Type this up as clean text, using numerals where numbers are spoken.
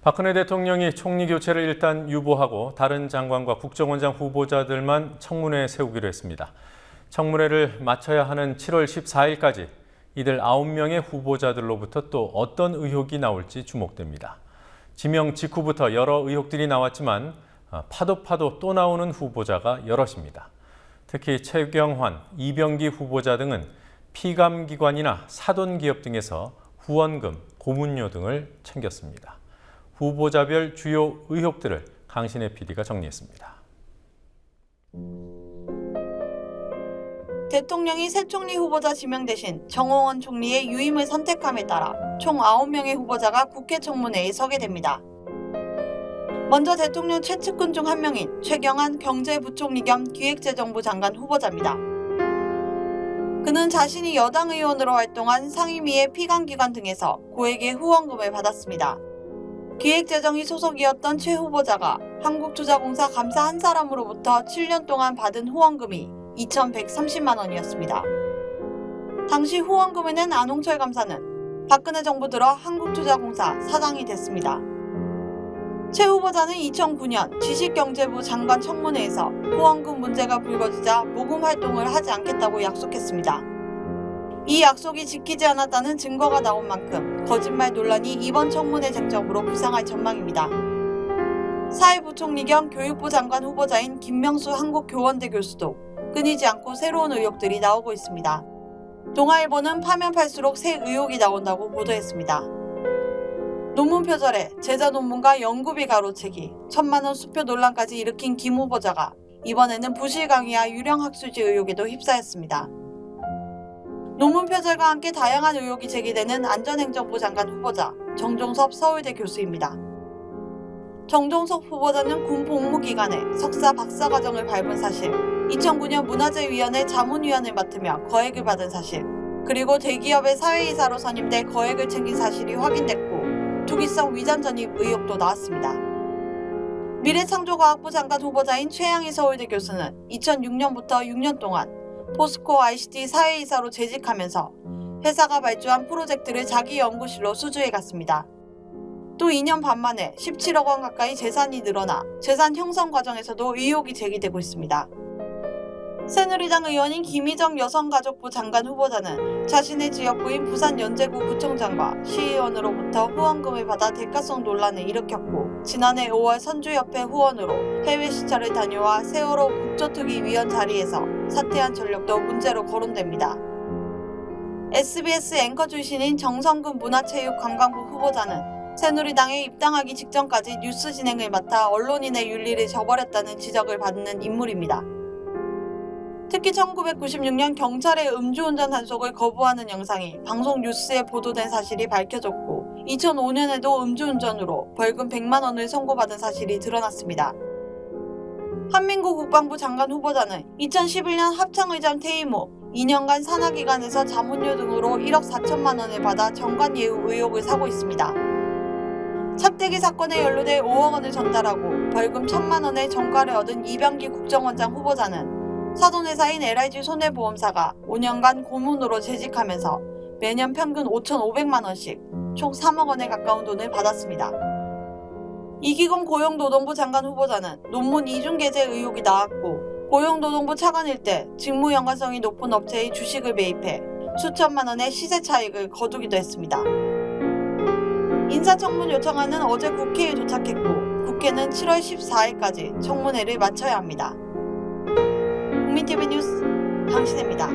박근혜 대통령이 총리 교체를 일단 유보하고 다른 장관과 국정원장 후보자들만 청문회에 세우기로 했습니다. 청문회를 마쳐야 하는 7월 14일까지 이들 9명의 후보자들로부터 또 어떤 의혹이 나올지 주목됩니다. 지명 직후부터 여러 의혹들이 나왔지만 파도 또 나오는 후보자가 여럿입니다. 특히 최경환, 이병기 후보자 등은 피감기관이나 사돈기업 등에서 후원금, 고문료 등을 챙겼습니다. 후보자별 주요 의혹들을 강신혜 PD가 정리했습니다. 대통령이 새 총리 후보자 지명 대신 정홍원 총리의 유임을 선택함에 따라 총 9명의 후보자가 국회 청문회에 서게 됩니다. 먼저 대통령 최측근 중 한 명인 최경환 경제부총리 겸 기획재정부 장관 후보자입니다. 그는 자신이 여당 의원으로 활동한 상임위의 피감기관 등에서 고액의 후원금을 받았습니다. 기획재정위 소속이었던 최 후보자가 한국투자공사 감사 한 사람으로부터 7년 동안 받은 후원금이 2,130만 원이었습니다. 당시 후원금에는 안홍철 감사는 박근혜 정부 들어 한국투자공사 사장이 됐습니다. 최 후보자는 2009년 지식경제부 장관 청문회에서 후원금 문제가 불거지자 모금 활동을 하지 않겠다고 약속했습니다. 이 약속이 지키지 않았다는 증거가 나온 만큼 거짓말 논란이 이번 청문회 쟁점으로 부상할 전망입니다. 사회부총리 겸 교육부 장관 후보자인 김명수 한국교원대 교수도 끊이지 않고 새로운 의혹들이 나오고 있습니다. 동아일보는 파면 팔수록 새 의혹이 나온다고 보도했습니다. 논문 표절에 제자 논문과 연구비 가로채기, 1,000만 원 수표 논란까지 일으킨 김 후보자가 이번에는 부실 강의와 유령 학술지 의혹에도 휩싸였습니다. 논문 표절과 함께 다양한 의혹이 제기되는 안전행정부 장관 후보자 정종섭 서울대 교수입니다. 정종섭 후보자는 군 복무기간에 석사 박사 과정을 밟은 사실, 2009년 문화재위원회 자문위원을 맡으며 거액을 받은 사실, 그리고 대기업의 사회이사로 선임돼 거액을 챙긴 사실이 확인됐고 투기성 위장 전입 의혹도 나왔습니다. 미래창조과학부 장관 후보자인 최양희 서울대 교수는 2006년부터 6년 동안 포스코 ICT 사회이사로 재직하면서 회사가 발주한 프로젝트를 자기 연구실로 수주해갔습니다. 또 2년 반 만에 17억 원 가까이 재산이 늘어나 재산 형성 과정에서도 의혹이 제기되고 있습니다. 새누리당 의원인 김희정 여성가족부 장관 후보자는 자신의 지역구인 부산 연제구 구청장과 시의원으로부터 후원금을 받아 대가성 논란을 일으켰고 지난해 5월 선주협회 후원으로 해외 시찰을 다녀와 세월호 국조특위위원 자리에서 사퇴한 전력도 문제로 거론됩니다. SBS 앵커 출신인 정성근 문화체육관광부 후보자는 새누리당에 입당하기 직전까지 뉴스 진행을 맡아 언론인의 윤리를 저버렸다는 지적을 받는 인물입니다. 특히 1996년 경찰의 음주운전 단속을 거부하는 영상이 방송 뉴스에 보도된 사실이 밝혀졌고 2005년에도 음주운전으로 벌금 100만 원을 선고받은 사실이 드러났습니다. 한민구 국방부 장관 후보자는 2011년 합창의장 퇴임 후 2년간 산하기관에서 자문료 등으로 1억 4천만 원을 받아 정관예우 의혹을 사고 있습니다. 착대기 사건에 연루돼 5억 원을 전달하고 벌금 1,000만 원의 전과를 얻은 이병기 국정원장 후보자는 사돈회사인 LIG 손해보험사가 5년간 고문으로 재직하면서 매년 평균 5,500만 원씩 총 3억 원에 가까운 돈을 받았습니다. 이기곤 고용노동부 장관 후보자는 논문 이중계제 의혹이 나왔고 고용노동부 차관일 때 직무 연관성이 높은 업체의 주식을 매입해 수천만 원의 시세 차익을 거두기도 했습니다. 인사청문 요청안은 어제 국회에 도착했고 국회는 7월 14일까지 청문회를 마쳐야 합니다. 국민TV 뉴스 강신혜입니다.